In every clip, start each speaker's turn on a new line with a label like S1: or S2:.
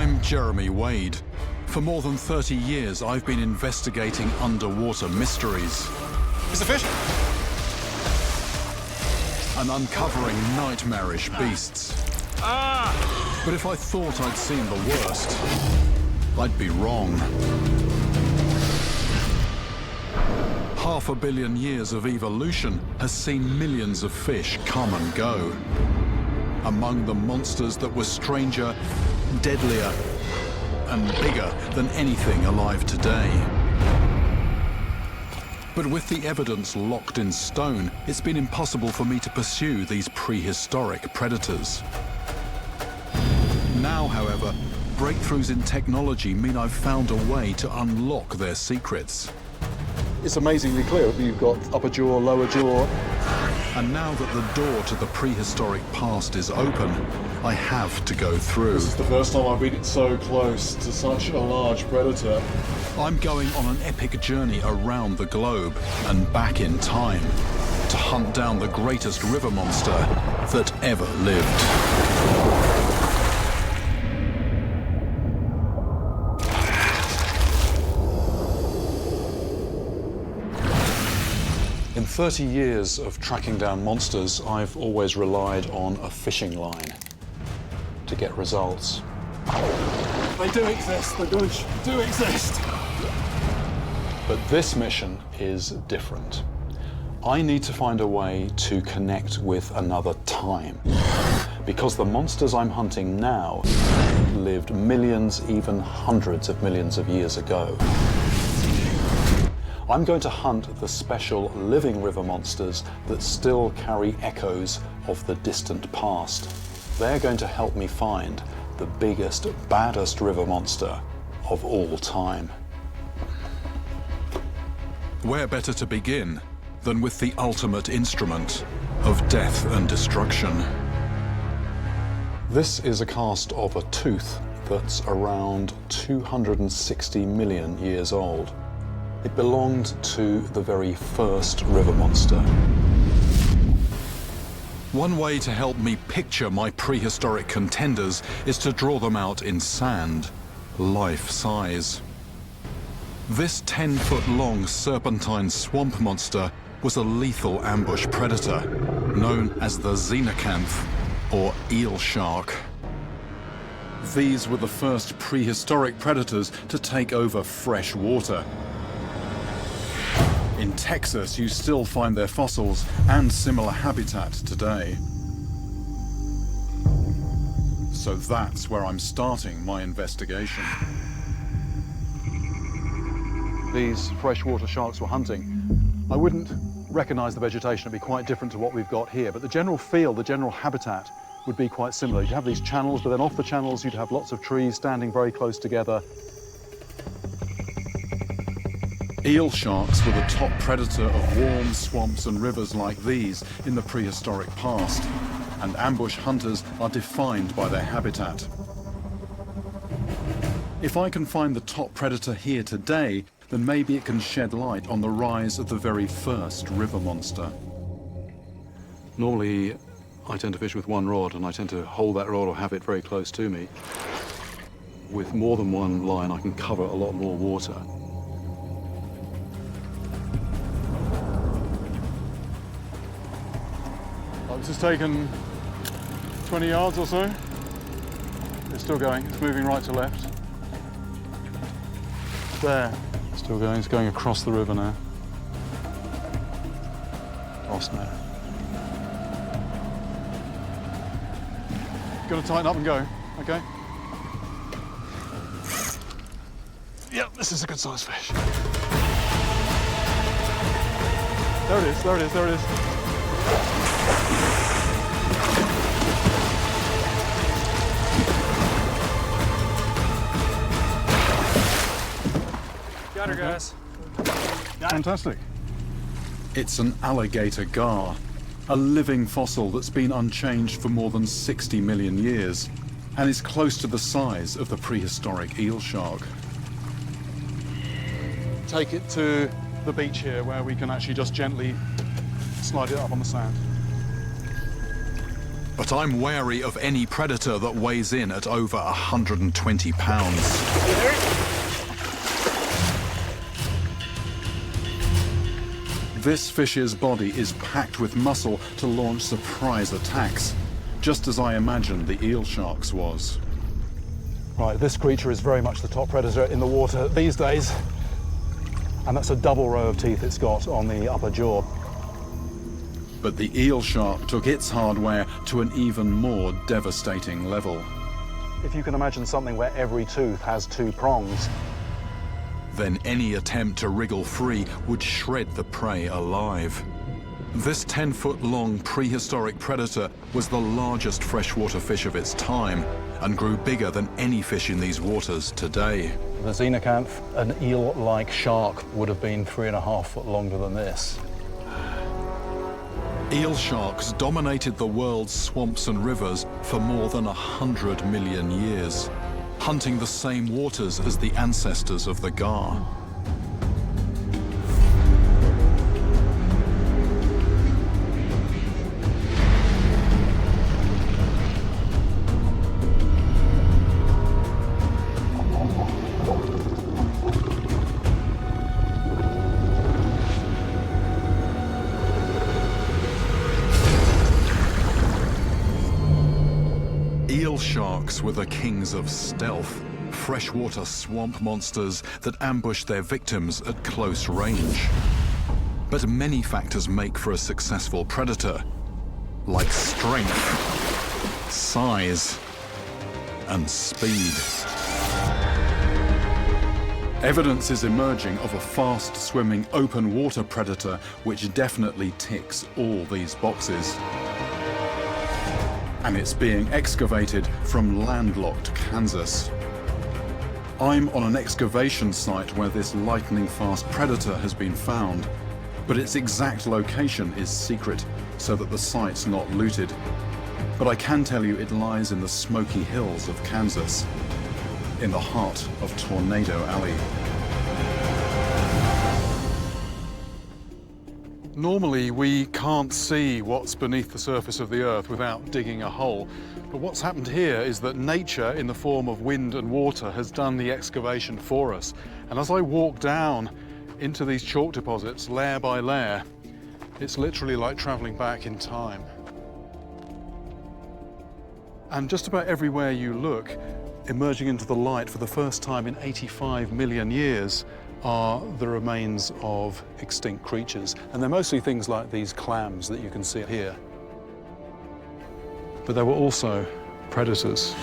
S1: I'm Jeremy Wade. For more than 30 years, I've been investigating underwater mysteries.
S2: Is the fish?
S1: And uncovering nightmarish beasts. But if I thought I'd seen the worst, I'd be wrong. 500 million years of evolution has seen millions of fish come and go. Among them, monsters that were stranger, deadlier, and bigger than anything alive today. But with the evidence locked in stone, it's been impossible for me to pursue these prehistoric predators. Now, however, breakthroughs in technology mean I've found a way to unlock their secrets.
S3: It's amazingly clear that you've got upper jaw, lower jaw.
S1: And now that the door to the prehistoric past is open, I have to go through.
S3: This is the first time I've been so close to such a large predator.
S1: I'm going on an epic journey around the globe and back in time to hunt down the greatest river monster that ever lived.
S3: In 30 years of tracking down monsters, I've always relied on a fishing line to get results.
S2: They do exist, the gooch do exist.
S3: But this mission is different. I need to find a way to connect with another time, because the monsters I'm hunting now lived millions, even hundreds of millions of years ago. I'm going to hunt the special living river monsters that still carry echoes of the distant past. They're going to help me find the biggest, baddest river monster of all time.
S1: Where better to begin than with the ultimate instrument of death and destruction?
S3: This is a cast of a tooth that's around 260 million years old. It belonged to the very first river monster.
S1: One way to help me picture my prehistoric contenders is to draw them out in sand, life size. This 10-foot-long serpentine swamp monster was a lethal ambush predator, known as the xenocanth, or eel shark. These were the first prehistoric predators to take over fresh water. In Texas, you still find their fossils and similar habitat today. So that's where I'm starting my investigation.
S3: These freshwater sharks were hunting. I wouldn't recognize the vegetation. It'd be quite different to what we've got here, but the general feel, the general habitat would be quite similar. You'd have these channels, but then off the channels you'd have lots of trees standing very close together.
S1: Eel sharks were the top predator of warm swamps and rivers like these in the prehistoric past, and ambush hunters are defined by their habitat. If I can find the top predator here today, then maybe it can shed light on the rise of the very first river monster.
S3: Normally, I tend to fish with one rod, and I tend to hold that rod or have it very close to me. With more than one line, I can cover a lot more water. This has taken 20 yards or so. It's still going, it's moving right to left. There, still going, it's going across the river now. Lost now. Gonna tighten up and go, okay? Yep, this is a good sized fish. There it is, there it is, there it is.
S2: Got her, guys.
S3: Fantastic.
S1: It's an alligator gar, a living fossil that's been unchanged for more than 60 million years, and is close to the size of the prehistoric eel shark.
S3: Take it to the beach here where we can actually just gently slide it up on the sand.
S1: But I'm wary of any predator that weighs in at over 120 pounds. This fish's body is packed with muscle to launch surprise attacks, just as I imagined the eel shark's was.
S3: Right, this creature is very much the top predator in the water these days. And that's a double row of teeth it's got on the upper jaw.
S1: But the eel shark took its hardware to an even more devastating level.
S3: If you can imagine something where every tooth has 2 prongs,
S1: then any attempt to wriggle free would shred the prey alive. This 10-foot-long prehistoric predator was the largest freshwater fish of its time and grew bigger than any fish in these waters today.
S3: the xenocanth, an eel-like shark, would have been 3.5 foot longer than this.
S1: Eel sharks dominated the world's swamps and rivers for more than 100 million years, hunting the same waters as the ancestors of the gar. Eel sharks were the kings of stealth, freshwater swamp monsters that ambush their victims at close range. But many factors make for a successful predator, like strength, size, and speed. Evidence is emerging of a fast-swimming open water predator which definitely ticks all these boxes. And it's being excavated from landlocked Kansas. I'm on an excavation site where this lightning-fast predator has been found, but its exact location is secret, so that the site's not looted. But I can tell you it lies in the Smoky Hills of Kansas, in the heart of Tornado Alley.
S2: Normally, we can't see what's beneath the surface of the Earth without digging a hole. But what's happened here is that nature, in the form of wind and water, has done the excavation for us. And as I walk down into these chalk deposits, layer by layer, it's literally like traveling back in time. And just about everywhere you look, emerging into the light for the first time in 85 million years, are the remains of extinct creatures. And they're mostly things like these clams that you can see here. But there were also predators.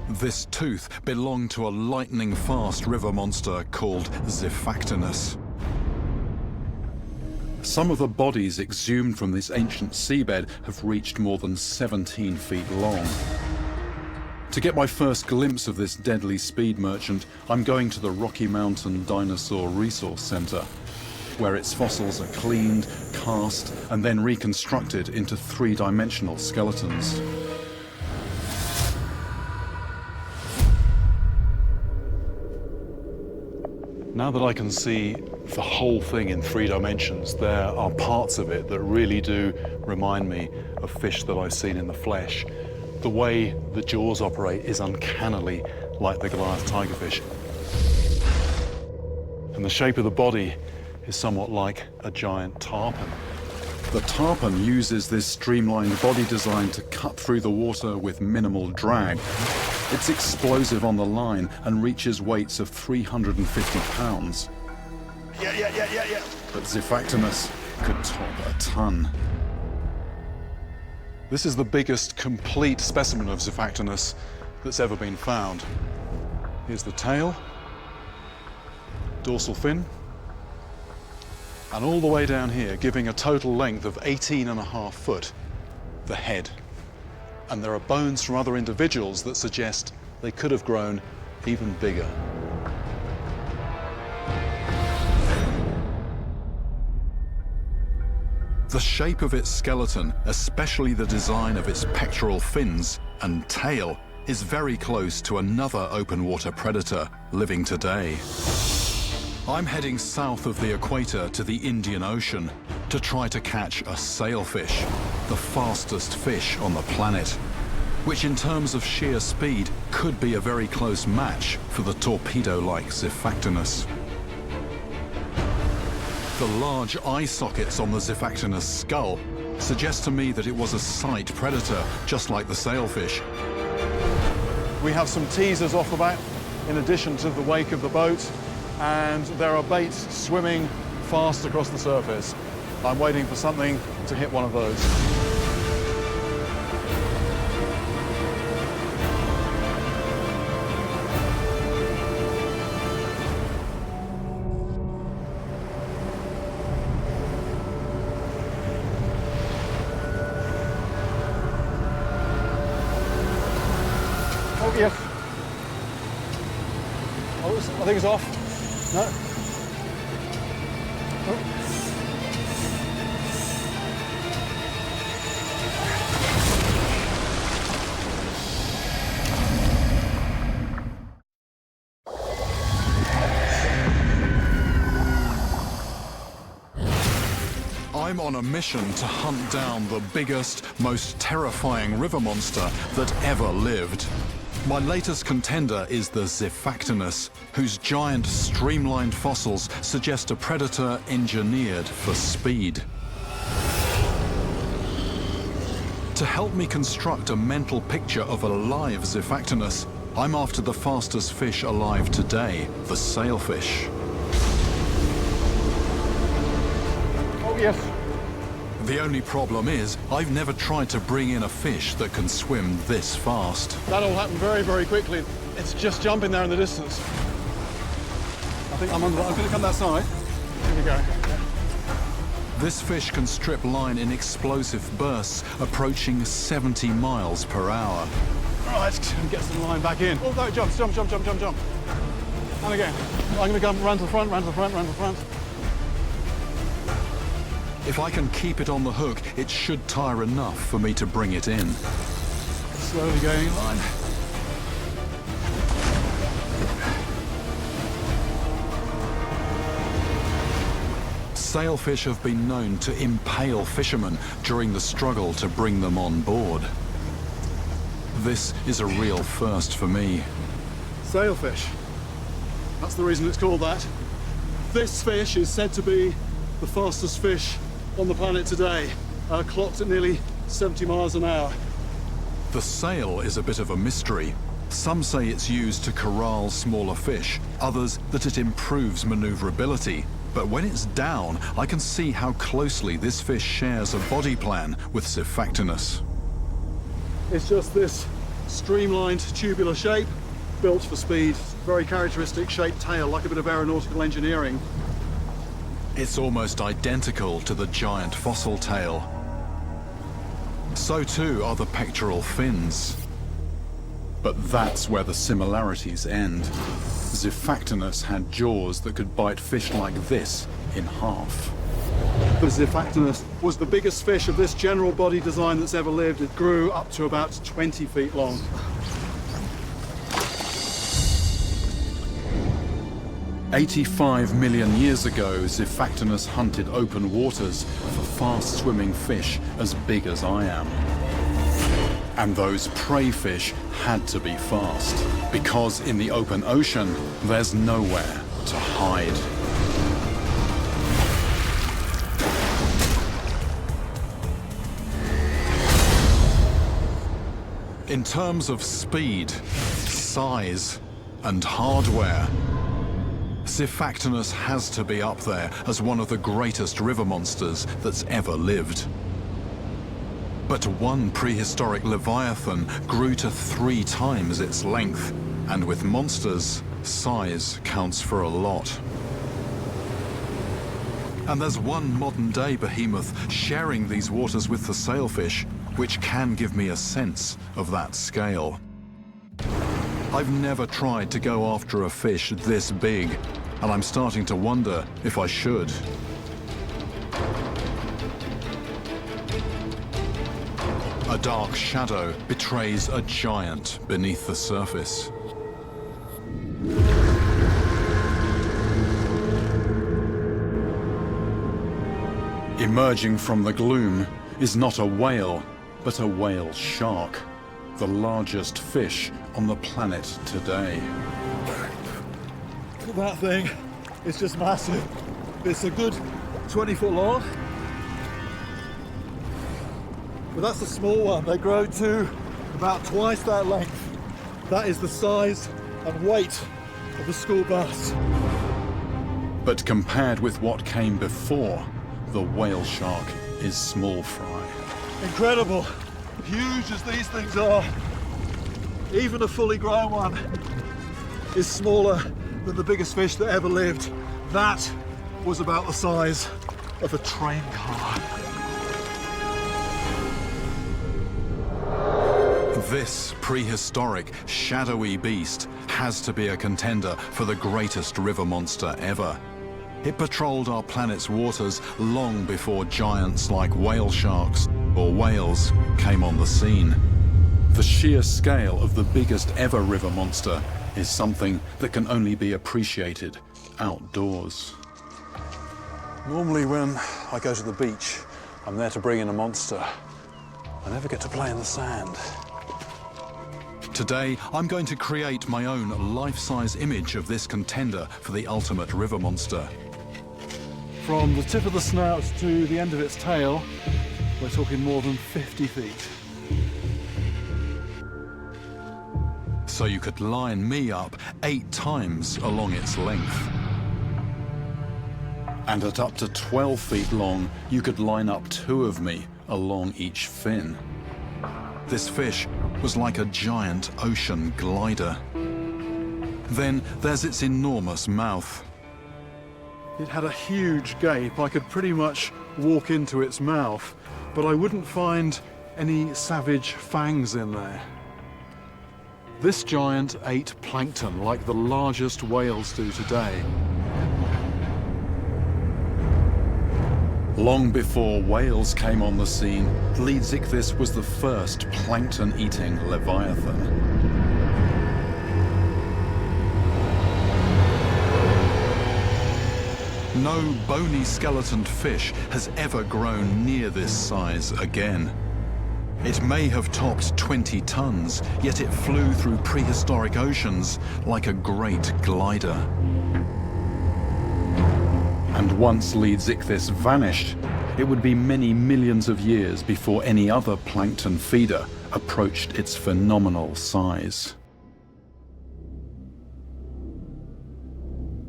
S1: This tooth belonged to a lightning-fast river monster called Xiphactinus. Some of the bodies exhumed from this ancient seabed have reached more than 17 feet long. To get my first glimpse of this deadly speed merchant, I'm going to the Rocky Mountain Dinosaur Resource Center, where its fossils are cleaned, cast, and then reconstructed into three-dimensional skeletons.
S3: Now that I can see the whole thing in 3 dimensions, there are parts of it that really do remind me of fish that I've seen in the flesh. The way the jaws operate is uncannily like the Goliath tigerfish. And the shape of the body is somewhat like a giant tarpon.
S1: The tarpon uses this streamlined body design to cut through the water with minimal drag. It's explosive on the line and reaches weights of 350 pounds.
S4: Yeah.
S1: But Xiphactinus could top a ton.
S3: This is the biggest complete specimen of Xiphactinus that's ever been found. Here's the tail, dorsal fin, and all the way down here, giving a total length of 18.5 foot, the head. And there are bones from other individuals that suggest they could have grown even bigger.
S1: The shape of its skeleton, especially the design of its pectoral fins and tail, is very close to another open water predator living today. I'm heading south of the equator to the Indian Ocean, to try to catch a sailfish, the fastest fish on the planet, which in terms of sheer speed could be a very close match for the torpedo-like Xiphactinus. The large eye sockets on the Xiphactinus skull suggest to me that it was a sight predator, just like the sailfish.
S2: We have some teasers off the back in addition to the wake of the boat, and there are baits swimming fast across the surface. I'm waiting for something to hit one of those. Oh, yes. Oh, I think it's off. No. Oh.
S1: I'm on a mission to hunt down the biggest, most terrifying river monster that ever lived. My latest contender is the Xiphactinus, whose giant streamlined fossils suggest a predator engineered for speed. To help me construct a mental picture of a live Xiphactinus, I'm after the fastest fish alive today, the sailfish.
S2: Oh, yes.
S1: The only problem is, I've never tried to bring in a fish that can swim this fast.
S2: That all happened very, very quickly. It's just jumping there in the distance. I think I'm going to come that side. Here we go.
S1: This fish can strip line in explosive bursts approaching 70 miles per hour.
S2: Right, get some line back in. Oh, no, jump. And again. I'm going to come round to the front, round to the front.
S1: If I can keep it on the hook, it should tire enough for me to bring it in.
S2: Slowly going in line.
S1: Sailfish have been known to impale fishermen during the struggle to bring them on board. This is a real first for me.
S2: Sailfish. That's the reason it's called that. This fish is said to be the fastest fish on the planet today, clocked at nearly 70 miles an hour.
S1: The sail is a bit of a mystery. Some say it's used to corral smaller fish, others that it improves maneuverability. But when it's down, I can see how closely this fish shares a body plan with Xiphactinus.
S2: It's just this streamlined tubular shape, built for speed, very characteristic shaped tail, like a bit of aeronautical engineering.
S1: It's almost identical to the giant fossil tail. So too are the pectoral fins. But that's where the similarities end. Xiphactinus had jaws that could bite fish like this in half.
S2: The Xiphactinus was the biggest fish of this general body design that's ever lived. It grew up to about 20 feet long.
S1: "85 million years ago, Xiphactinus hunted open waters for fast-swimming fish as big as I am. And those prey fish had to be fast, because in the open ocean, there's nowhere to hide. In terms of speed, size, and hardware, Xiphactinus has to be up there as one of the greatest river monsters that's ever lived. But one prehistoric leviathan grew to 3 times its length, and with monsters, size counts for a lot. And there's one modern-day behemoth sharing these waters with the sailfish, which can give me a sense of that scale. I've never tried to go after a fish this big, and I'm starting to wonder if I should. A dark shadow betrays a giant beneath the surface.
S2: Emerging from the gloom is not a whale, but a whale shark, the largest fish on the planet today.
S4: That thing is just massive. It's a good 20 foot long. But that's a small one. They grow to about twice that length. That is the size and weight of the school bus.
S2: But compared with what came before, the whale shark is small fry.
S4: Incredible. Huge as these things are, even a fully grown one is smaller than the biggest fish that ever lived. That was about the size of a train car.
S1: This prehistoric, shadowy beast has to be a contender for the greatest river monster ever. It patrolled our planet's waters long before giants like whale sharks or whales came on the scene.
S2: The sheer scale of the biggest ever river monster is something that can only be appreciated outdoors. Normally when I go to the beach, I'm there to bring in a monster. I never get to play in the sand.
S1: Today, I'm going to create my own life-size image of this contender for the ultimate river monster.
S2: From the tip of the snout to the end of its tail, we're talking more than 50 feet.
S1: So you could line me up 8 times along its length.
S2: And at up to 12 feet long, you could line up 2 of me along each fin.
S1: This fish was like a giant ocean glider. Then there's its enormous mouth.
S2: It had a huge gape. I could pretty much walk into its mouth, but I wouldn't find any savage fangs in there. This giant ate plankton like the largest whales do today. Long before whales came on the scene, Leedsichthys was the first plankton-eating leviathan.
S1: No bony skeletoned fish has ever grown near this size again. It may have topped 20 tons, yet it flew through prehistoric oceans like a great glider.
S2: And once Leedsichthys vanished, it would be many millions of years before any other plankton feeder approached its phenomenal size.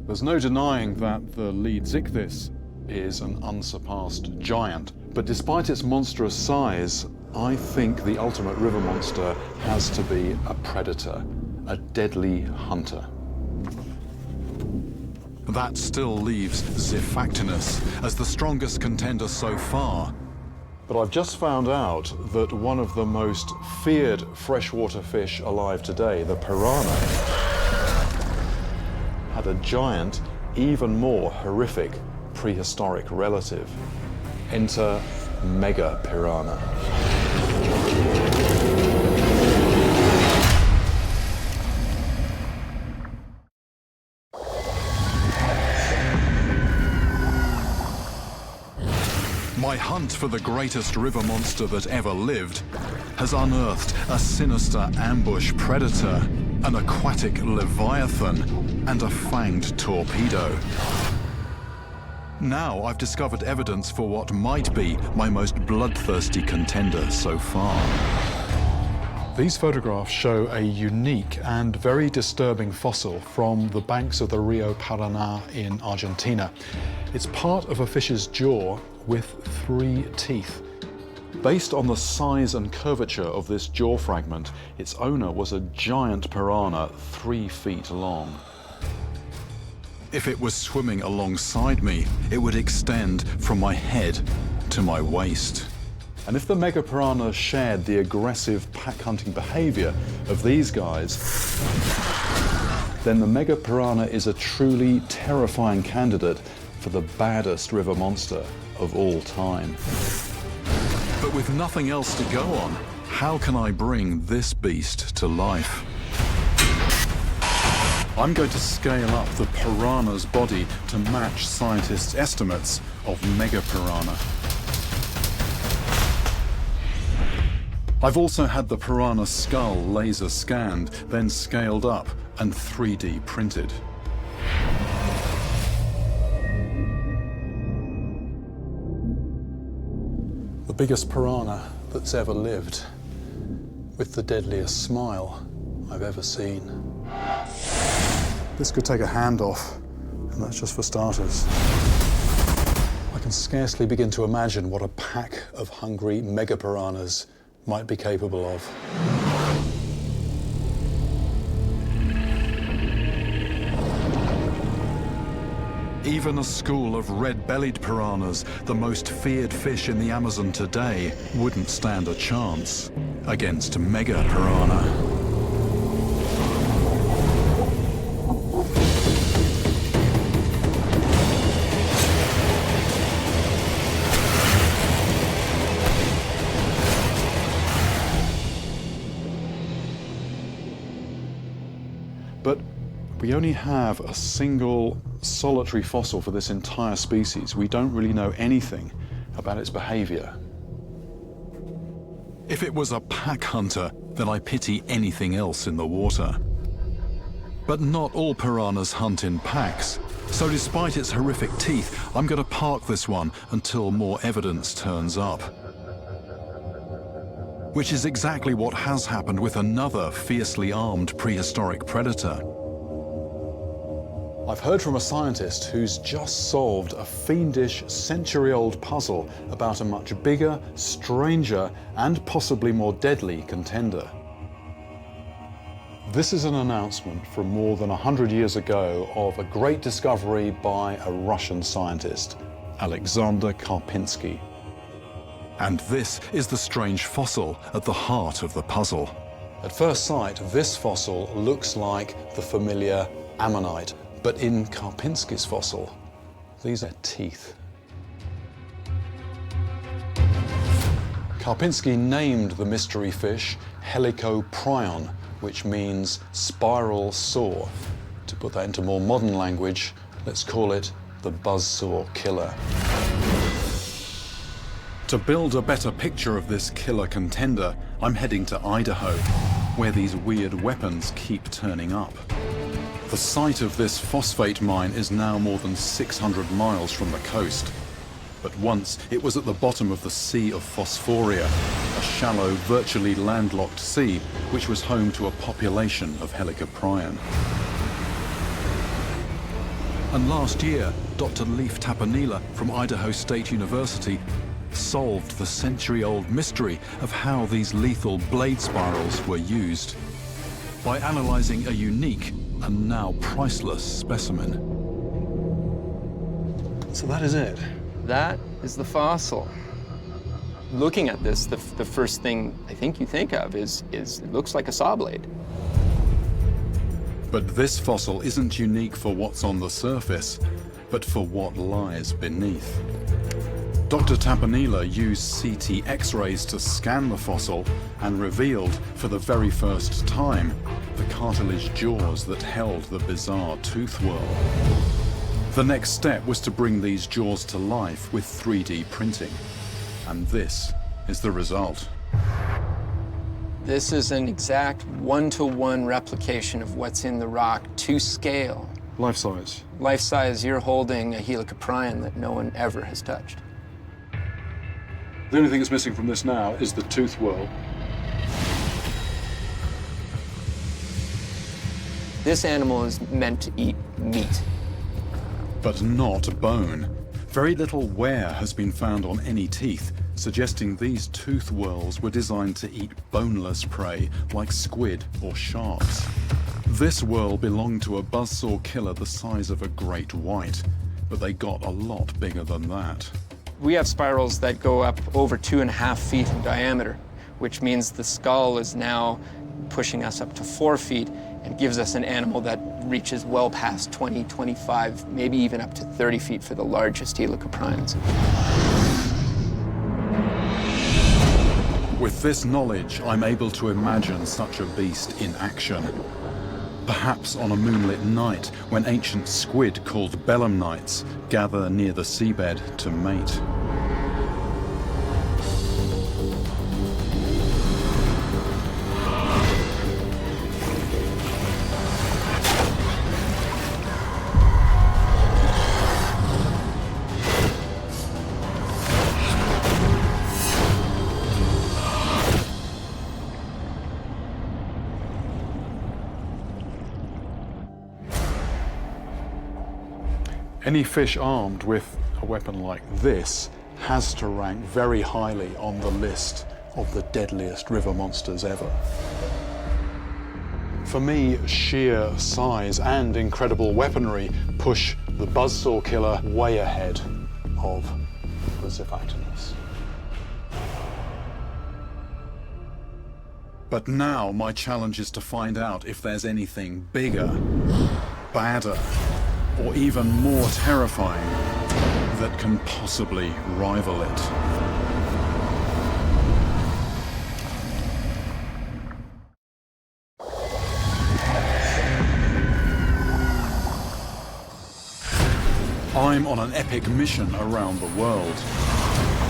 S2: There's no denying that the Leedsichthys is an unsurpassed giant, but despite its monstrous size, I think the ultimate river monster has to be a predator, a deadly hunter.
S1: That still leaves Xiphactinus as the strongest contender so far.
S3: But I've just found out that one of the most feared freshwater fish alive today, the piranha, had a giant, even more horrific prehistoric relative. Enter mega piranha.
S1: My hunt for the greatest river monster that ever lived has unearthed a sinister ambush predator, an aquatic leviathan, and a fanged torpedo. Now I've discovered evidence for what might be my most bloodthirsty contender so far.
S2: These photographs show a unique and very disturbing fossil from the banks of the Rio Paraná in Argentina. It's part of a fish's jaw with 3 teeth. Based on the size and curvature of this jaw fragment, its owner was a giant piranha 3 feet long.
S1: If it was swimming alongside me, it would extend from my head to my waist.
S3: And if the mega piranha shared the aggressive pack hunting behavior of these guys, then the mega piranha is a truly terrifying candidate for the baddest river monster of all time.
S1: But with nothing else to go on, how can I bring this beast to life?
S2: I'm going to scale up the piranha's body to match scientists' estimates of mega piranha. I've also had the piranha skull laser scanned, then scaled up and 3D printed. The biggest piranha that's ever lived, with the deadliest smile I've ever seen. This could take a hand off, and that's just for starters. I can scarcely begin to imagine what a pack of hungry mega piranhas might be capable of.
S1: Even a school of red-bellied piranhas, the most feared fish in the Amazon today, wouldn't stand a chance against mega piranha.
S2: But we only have a single solitary fossil for this entire species. We don't really know anything about its behavior.
S1: If it was a pack hunter, then I pity anything else in the water. But not all piranhas hunt in packs, so despite its horrific teeth, I'm going to park this one until more evidence turns up. Which is exactly what has happened with another fiercely armed prehistoric predator.
S2: I've heard from a scientist who's just solved a fiendish century-old puzzle about a much bigger, stranger, and possibly more deadly contender. This is an announcement from more than 100 years ago of a great discovery by a Russian scientist, Alexander Karpinski.
S1: And this is the strange fossil at the heart of the puzzle.
S2: At first sight, this fossil looks like the familiar ammonite, but in Karpinski's fossil, these are teeth. Karpinski named the mystery fish Helicoprion, which means spiral saw. To put that into more modern language, let's call it the buzzsaw killer.
S1: To build a better picture of this killer contender, I'm heading to Idaho, where these weird weapons keep turning up. The site of this phosphate mine is now more than 600 miles from the coast. But once it was at the bottom of the Sea of Phosphoria, a shallow, virtually landlocked sea, which was home to a population of Helicoprion. And last year, Dr. Leif Tapanila from Idaho State University solved the century-old mystery of how these lethal blade spirals were used by analyzing a unique and now priceless specimen.
S2: So that is it.
S5: That is the fossil. Looking at this, the first thing I think you think of is it looks like a saw blade.
S1: But this fossil isn't unique for what's on the surface, but for what lies beneath. Dr. Tapanila used CT X-rays to scan the fossil and revealed, for the very first time, the cartilage jaws that held the bizarre tooth whirl. The next step was to bring these jaws to life with 3D printing. And this is the result.
S5: This is an exact one-to-one replication of what's in the rock to scale.
S2: Life size.
S5: Life size, you're holding a Helicoprion that no one ever has touched.
S2: The only thing that's missing from this now is the tooth whirl.
S5: This animal is meant to eat meat.
S1: But not bone. Very little wear has been found on any teeth, suggesting these tooth whorls were designed to eat boneless prey like squid or sharks. This whorl belonged to a buzzsaw killer the size of a great white, but they got a lot bigger than that.
S5: We have spirals that go up over 2.5 feet in diameter, which means the skull is now pushing us up to 4 feet and gives us an animal that reaches well past 20, 25, maybe even up to 30 feet for the largest Helicoprions.
S1: With this knowledge, I'm able to imagine such a beast in action. Perhaps on a moonlit night when ancient squid called belemnites gather near the seabed to mate.
S2: Any fish armed with a weapon like this has to rank very highly on the list of the deadliest river monsters ever. For me, sheer size and incredible weaponry push the buzzsaw killer way ahead of the Zifactinus.
S1: But now my challenge is to find out if there's anything bigger, badder, or even more terrifying that can possibly rival it. I'm on an epic mission around the world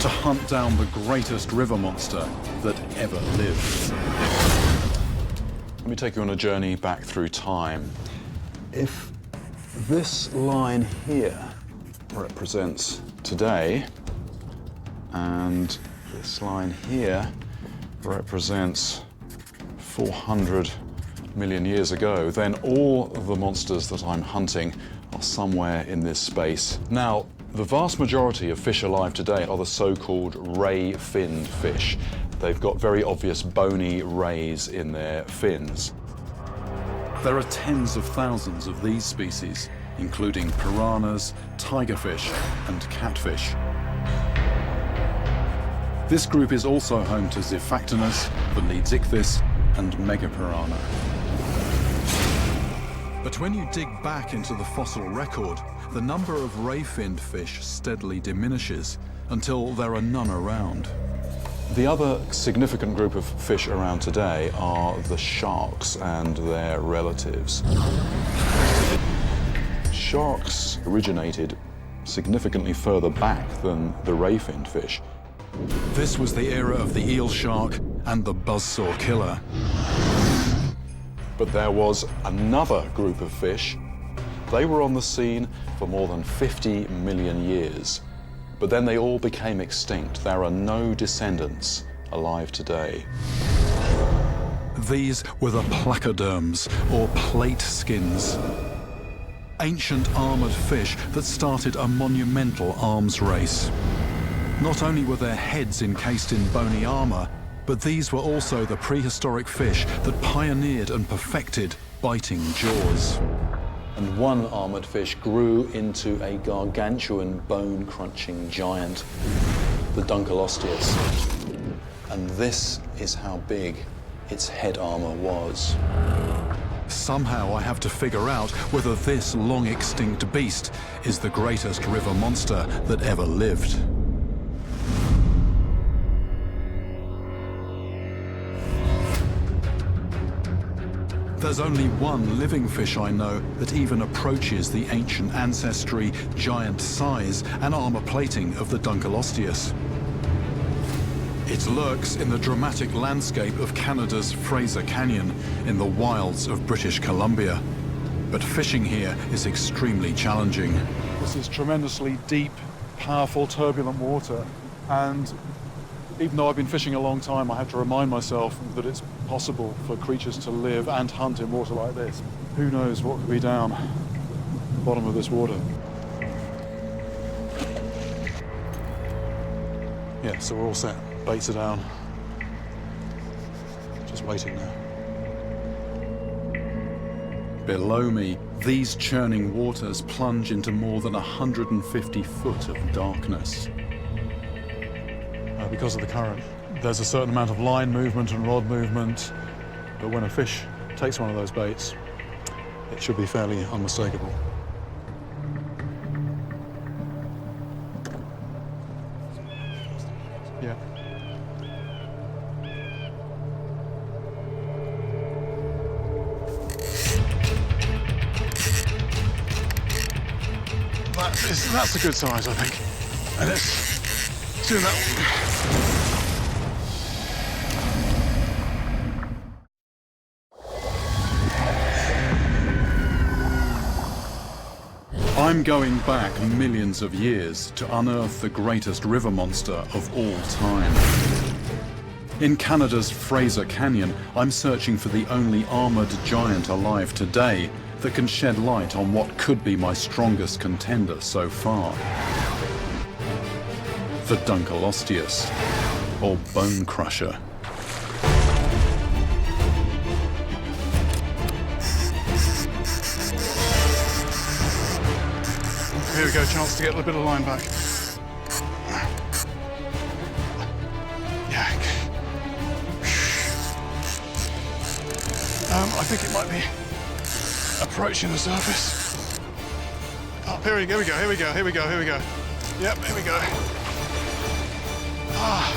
S1: to hunt down the greatest river monster that ever lived.
S3: Let me take you on a journey back through time. If this line here represents today, and this line here represents 400 million years ago, then all the monsters that I'm hunting are somewhere in this space. Now, the vast majority of fish alive today are the so-called ray-finned fish. They've got very obvious bony rays in their fins.
S1: There are tens of thousands of these species, including piranhas, tigerfish, and catfish. This group is also home to Zifactinus, the Leedsichthys, and Megapiranha. But when you dig back into the fossil record, the number of ray-finned fish steadily diminishes until there are none around.
S3: The other significant group of fish around today are the sharks and their relatives. Sharks originated significantly further back than the ray-finned fish.
S1: This was the era of the eel shark and the buzzsaw killer.
S3: But there was another group of fish. They were on the scene for more than 50 million years. But then they all became extinct. There are no descendants alive today.
S1: These were the placoderms, or plate skins. Ancient armored fish that started a monumental arms race. Not only were their heads encased in bony armor, but these were also the prehistoric fish that pioneered and perfected biting jaws.
S3: And one armored fish grew into a gargantuan bone-crunching giant, the Dunkleosteus. And this is how big its head armor was.
S1: Somehow I have to figure out whether this long-extinct beast is the greatest river monster that ever lived. There's only one living fish I know that even approaches the ancient ancestry, giant size, and armor plating of the Dunkleosteus. It lurks in the dramatic landscape of Canada's Fraser Canyon in the wilds of British Columbia. But fishing here is extremely challenging.
S2: This is tremendously deep, powerful, turbulent water, and even though I've been fishing a long time, I have to remind myself that it's possible for creatures to live and hunt in water like this. Who knows what could be down the bottom of this water. Yeah, so we're all set. Baits are down. Just waiting now.
S1: Below me, these churning waters plunge into more than 150 foot of darkness.
S2: Because of the current, there's a certain amount of line movement and rod movement, but when a fish takes one of those baits, it should be fairly unmistakable. Yeah. That's a good size, I think. And let's do that one.
S1: I'm going back millions of years to unearth the greatest river monster of all time. In Canada's Fraser Canyon, I'm searching for the only armored giant alive today,
S3: that can shed light on what could be my strongest contender so far. The Dunkleosteus, or bone crusher.
S2: Here we go, chance to get a bit of line back. Yeah. I think it might be approaching the surface. Oh, here we go, here we go, here we go, here we go. Yep, here we go. Ah.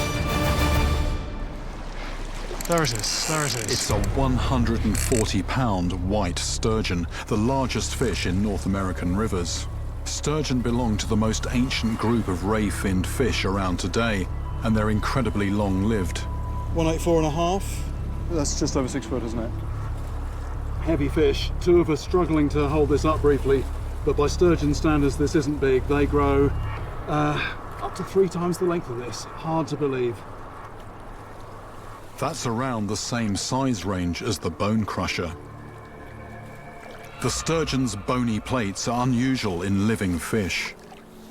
S2: There it is, there it is.
S1: It's a 140-pound white sturgeon, the largest fish in North American rivers. Sturgeon belong to the most ancient group of ray-finned fish around today, and they're incredibly long-lived.
S2: 184.5. That's just over 6 foot, isn't it? Heavy fish. Two of us struggling to hold this up briefly, but by sturgeon standards, this isn't big. They grow up to 3 times the length of this. Hard to believe.
S1: That's around the same size range as the bone crusher. The sturgeon's bony plates are unusual in living fish,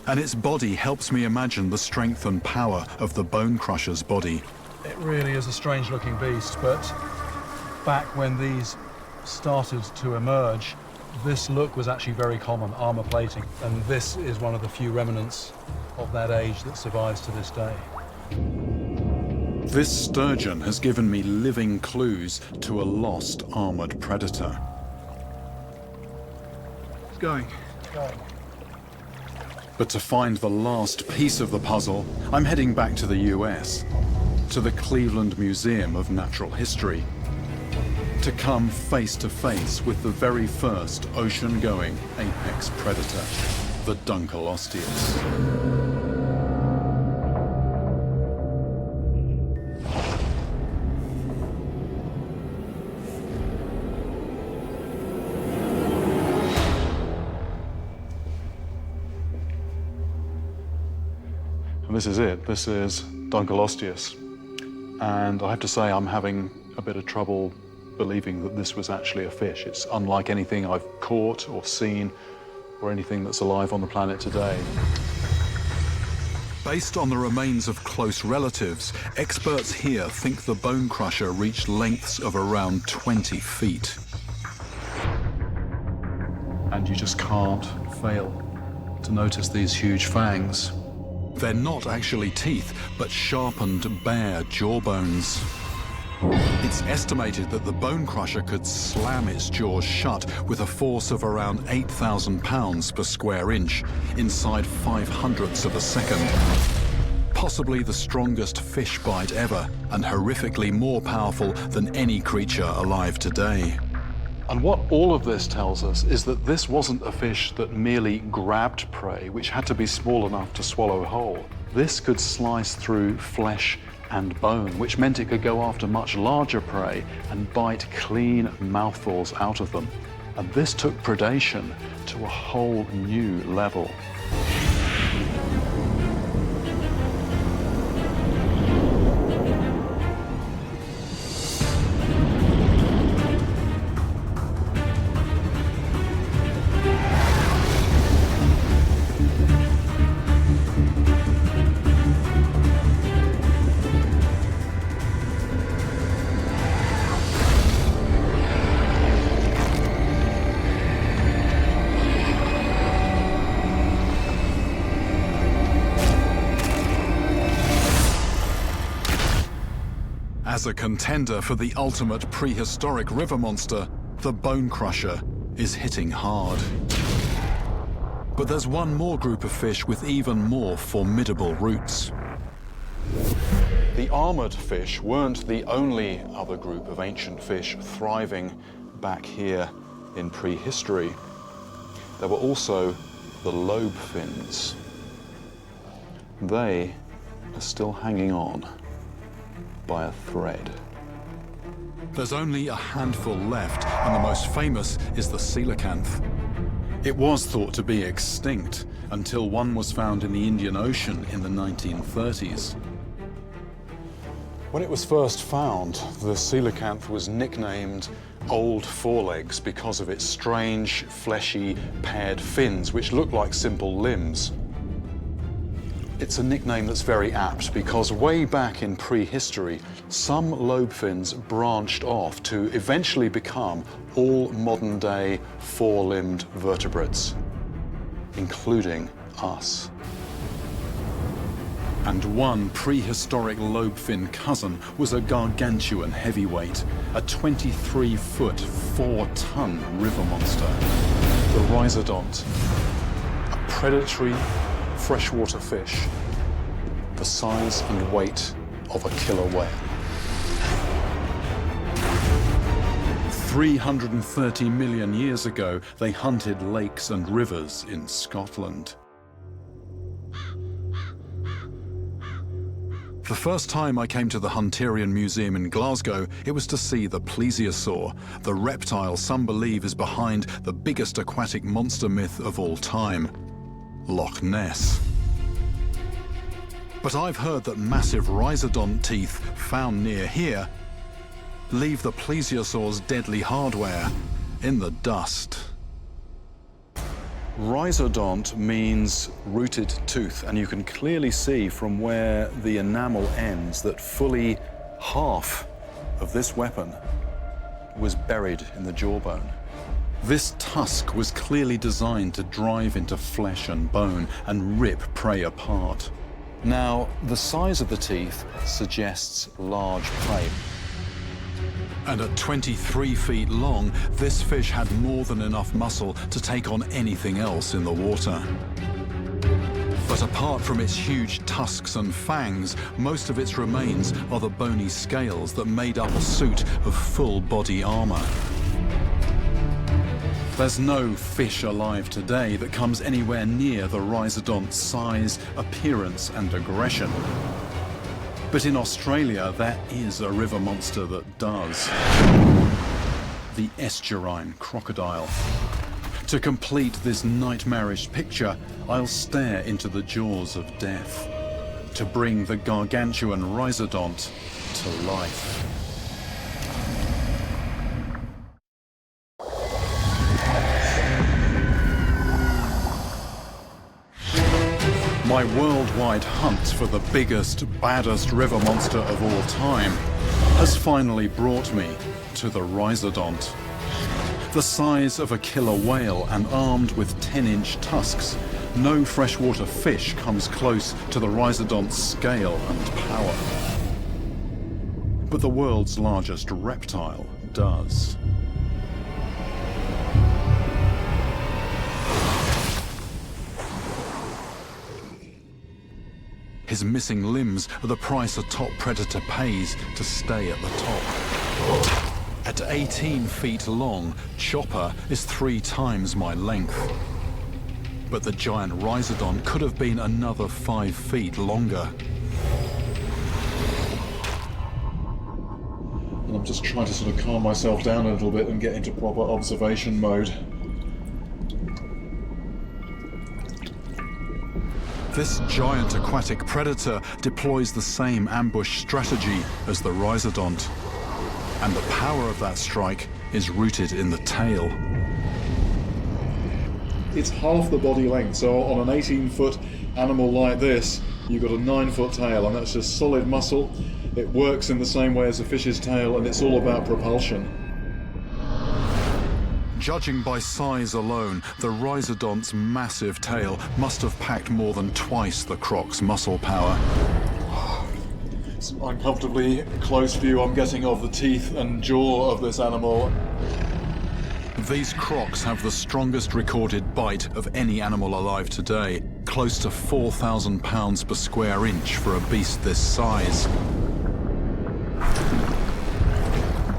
S1: and its body helps me imagine the strength and power of the bone crusher's body.
S2: It really is a strange-looking beast, but back when these started to emerge, this look was actually very common, armor plating, and this is one of the few remnants of that age that survives to this day.
S3: This sturgeon has given me living clues to a lost armored predator.
S2: It's going.
S3: But to find the last piece of the puzzle, I'm heading back to the US, to the Cleveland Museum of Natural History, to come face to face with the very first ocean-going apex predator, the Dunkleosteus.
S2: And this is it. This is Dunkleosteus. And I have to say, I'm having a bit of trouble believing that this was actually a fish. It's unlike anything I've caught or seen or anything that's alive on the planet today.
S1: Based on the remains of close relatives, experts here think the bone crusher reached lengths of around 20 feet.
S3: And you just can't fail to notice these huge fangs.
S1: They're not actually teeth, but sharpened bare jawbones. It's estimated that the bone crusher could slam its jaws shut with a force of around 8,000 pounds per square inch inside 0.05 of a second. Possibly the strongest fish bite ever, and horrifically more powerful than any creature alive today.
S2: And what all of this tells us is that this wasn't a fish that merely grabbed prey, which had to be small enough to swallow whole. This could slice through flesh and bone, which meant it could go after much larger prey and bite clean mouthfuls out of them. And this took predation to a whole new level.
S1: As a contender for the ultimate prehistoric river monster, the bone crusher is hitting hard. But there's one more group of fish with even more formidable roots.
S3: The armored fish weren't the only other group of ancient fish thriving back here in prehistory. There were also the lobe fins. They are still hanging on by a thread.
S1: There's only a handful left, and the most famous is the coelacanth.
S3: It was thought to be extinct until one was found in the Indian Ocean in the 1930s.
S2: When it was first found, the coelacanth was nicknamed
S3: old forelegs because of its strange, fleshy, paired fins, which look like simple limbs. It's a nickname that's very apt because way back in prehistory, some lobe fins branched off to eventually become all modern-day four-limbed vertebrates, including us.
S2: And one prehistoric lobe fin cousin was a gargantuan heavyweight, a 23-foot, 4-ton river monster, the rhizodont, a predatory freshwater fish, the size and weight of a killer whale. 330 million years ago, they hunted lakes and rivers in Scotland.
S1: The first time I came to the Hunterian Museum in Glasgow, it was to see the plesiosaur, the reptile some believe is behind the biggest aquatic monster myth of all time, Loch Ness. But I've heard that massive rhizodont teeth found near here leave the plesiosaur's deadly hardware in the dust.
S2: Rhizodont means rooted tooth, and you can clearly see from where the enamel ends that fully half of this weapon was buried in the jawbone. This tusk was clearly designed to drive into flesh and bone and rip prey apart. Now, the size of the teeth suggests large prey.
S1: And at 23 feet long, this fish had more than enough muscle to take on anything else in the water. But apart from its huge tusks and fangs, most of its remains are the bony scales that made up a suit of full body armor. There's no fish alive today that comes anywhere near the rhizodont's size, appearance, and aggression. But in Australia, there is a river monster that does. The estuarine crocodile. To complete this nightmarish picture, I'll stare into the jaws of death, to bring the gargantuan rhizodont to life. My worldwide hunt for the biggest, baddest river monster of all time has finally brought me to the rhizodont. The size of a killer whale and armed with 10-inch tusks, no freshwater fish comes close to the rhizodont's scale and power. But the world's largest reptile does. His missing limbs are the price a top predator pays to stay at the top. At 18 feet long, Chopper is 3 times my length. But the giant rhizodont could have been another 5 feet longer.
S2: And I'm just trying to sort of calm myself down a little bit and get into proper observation mode.
S1: This giant aquatic predator deploys the same ambush strategy as the rhizodont. And the power of that strike is rooted in the tail.
S2: It's half the body length, so on an 18-foot animal like this, you've got a 9-foot tail, and that's just solid muscle. It works in the same way as a fish's tail, and it's all about propulsion.
S1: Judging by size alone, the rhizodont's massive tail must have packed more than twice the croc's muscle power.
S2: It's an uncomfortably close view I'm getting of the teeth and jaw of this animal.
S1: These crocs have the strongest recorded bite of any animal alive today, close to 4,000 pounds per square inch for a beast this size.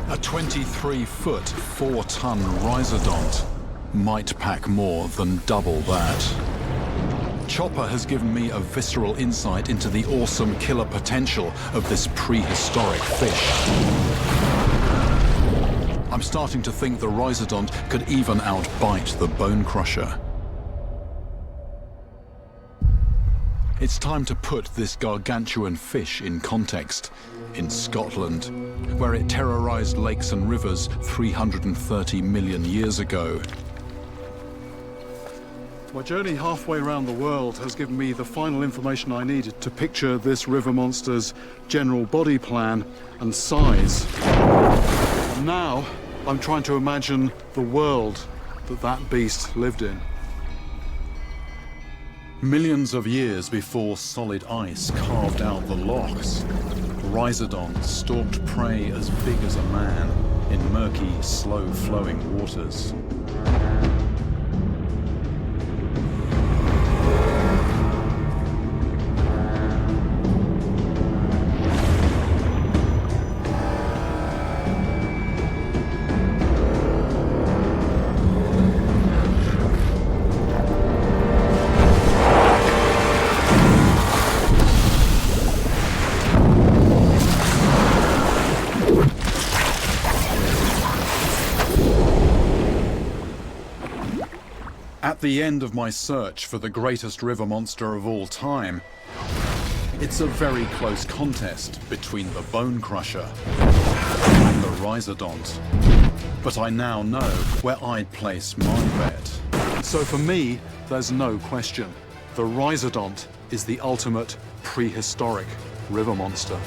S1: A 23-foot, 4-ton rhizodont might pack more than double that. Chopper has given me a visceral insight into the awesome killer potential of this prehistoric fish. I'm starting to think the rhizodont could even outbite the bone crusher. It's time to put this gargantuan fish in context. In Scotland, where it terrorized lakes and rivers 330 million years ago.
S2: My journey halfway around the world has given me the final information I needed to picture this river monster's general body plan and size. Now, I'm trying to imagine the world that beast lived in.
S1: Millions of years before solid ice carved out the lochs, rhizodons stalked prey as big as a man in murky, slow-flowing waters. At the end of my search for the greatest river monster of all time, it's a very close contest between the bone crusher and the rhizodont. But I now know where I'd place my bet.
S2: So for me, there's no question. The rhizodont is the ultimate prehistoric river monster.